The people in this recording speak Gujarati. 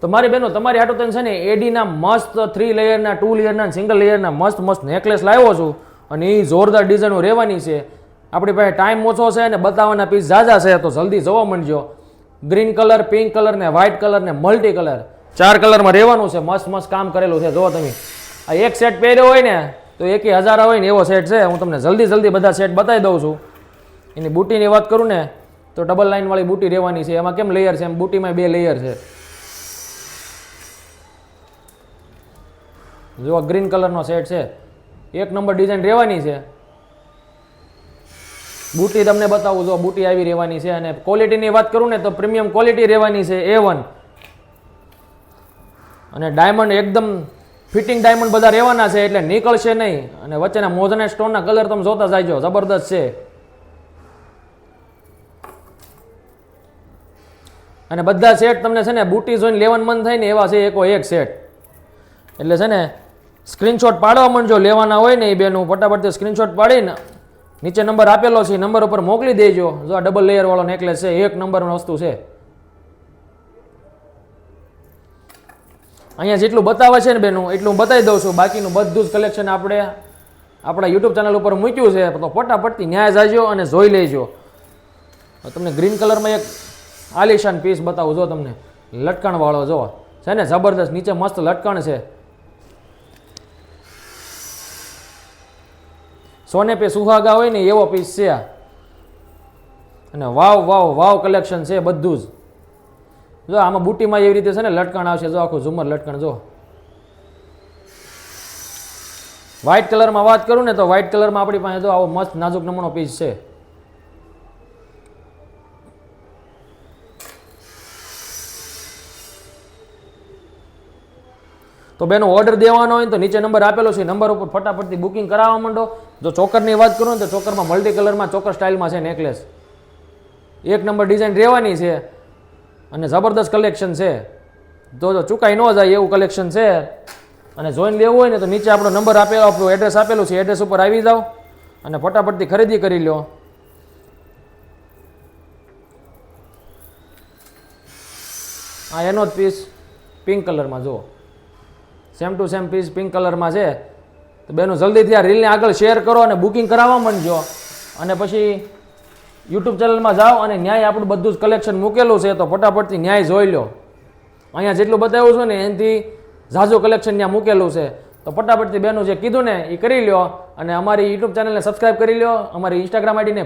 તો મારી બહેનો તમારી હાટુ તને છે ને એડીના મસ્ત 3 લેયરના 2 લેયરના સિંગલ લેયરના મસ્ત મસ્ત નેકલેસ લાવ્યો છું અને એ જોરદાર ડિઝાઇનો રહેવાની છે. આપણી પાસે ટાઈમ ઓછો છે અને બતાવવાના પીસ ઝાઝા છે તો જલ્દી જોવા માંડજો. ગ્રીન કલર, પિંક કલર ને વ્હાઇટ કલર ને મલ્ટી કલર 4 કલરમાં રહેવાનું છે. મસ્ત મસ્ત કામ કરેલું છે. જો તમે આ એક સેટ પહેર્યો હોય ને તો 1000 હોય ને એવો સેટ છે. હું તમને જલ્દી બધા સેટ બતાવી દઉં છું. એની બુટીની વાત કરું ને તો ડબલ લાઇન વાળી બુટી રહેવાની છે. એમાં કેમ લેયર છે એમ બુટીમાં 2 લેયર છે. જો ગ્રીન કલરનો સેટ છે. એક નંબર ડિઝાઇન રહેવાની છે. બુટી તમને બતાવું. જો બુટી આવી રહેવાની છે અને ક્વોલિટીની વાત કરું ને તો પ્રીમિયમ ક્વોલિટી રહેવાની છે A1 અને ડાયમંડ એકદમ ફિટિંગ ડાયમંડ બધા રહેવાના છે એટલે નીકળશે નહીં. અને વચ્ચેના મોજાના સ્ટોનના કલર તમે જોતા જાયજો, જબરદસ્ત છે. અને બધા સેટ તમને છે ને બુટી જોઈને લેવાનું મન થાય ને એવા છે એકો એક સેટ. એટલે છે ને સ્ક્રીનશોટ પાડવા માંડજો. લેવાના હોય ને એ બેનું ફટાફટથી સ્ક્રીનશોટ પાડીને નીચે નંબર આપેલો છે નંબર ઉપર મોકલી દેજો. જો આ ડબલ લેયર વાળો નેકલેસ છે. એક નંબરની વસ્તુ છે. અહીંયા જેટલું બતાવે છે ને બેનું એટલું બતાવી દઉં છું. બાકીનું બધું જ કલેક્શન આપણે આપણા યુટ્યુબ ચેનલ ઉપર મૂક્યું છે. તો ફટાફટથી ન્યાય જાજો અને જોઈ લેજો. તમને ગ્રીન કલરમાં એક આલિશાન પીસ બતાવું. જો તમને લટકણ વાળો જો છે ને જબરદસ્ત. નીચે મસ્ત લટકણ છે. સોને પે સુહાગા હોય ને એવો પીસ છે. અને વાવ કલેક્શન છે બધું જ. જો આમાં બુટીમાં એવી રીતે છે ને લટકણ આવશે. જો આખું ઝુમર લટકણ. જો વ્હાઇટ કલરમાં વાત કરું ને તો વ્હાઇટ કલરમાં આપણી પાસે જો આવો મસ્ત નાજુક નમૂનો પીસ છે. તો બેનો ઓર્ડર દેવાનો હોય તો નીચે નંબર આપેલો છે. નંબર ઉપર ફટાફટથી બુકિંગ કરાવવા માંડો. જો ચોકરની વાત કરું ને તો ચોકરમાં મલ્ટી કલરમાં ચોકર સ્ટાઇલમાં છે નેકલેસ. એક નંબર ડિઝાઇન રહેવાની છે અને જબરદસ્ત કલેક્શન છે. જો ચૂકાઈ ન જાય એવું કલેક્શન છે. અને જોઈને લેવું હોય ને તો નીચે આપણો નંબર આપેલો, આપણું એડ્રેસ આપેલું છે. એડ્રેસ ઉપર આવી જાઓ અને ફટાફટથી ખરીદી કરી લો. આ એનો જ પીસ પિંક કલરમાં જુઓ. Same to same piece pink કલરમાં છે. તો બેનો જલ્દીથી આ રીલને આગળ શેર કરો અને બુકિંગ કરાવવા માંડજો. અને પછી યુટ્યુબ ચેનલમાં જાઓ અને ન્યાય આપણું બધું જ કલેક્શન મૂકેલું છે. તો ફટાફટથી ન્યાય જોઈ લો. અહીંયા જેટલું બતાવ્યું છું ને એનાથી ઝાઝુ કલેક્શન ત્યાં મૂકેલું છે. તો ફટાફટથી બેનું જે કીધું ને એ કરી લો અને અમારી યુટ્યુબ ચેનલને સબસ્ક્રાઈબ કરી લો. અમારી ઇન્સ્ટાગ્રામ આઈડીને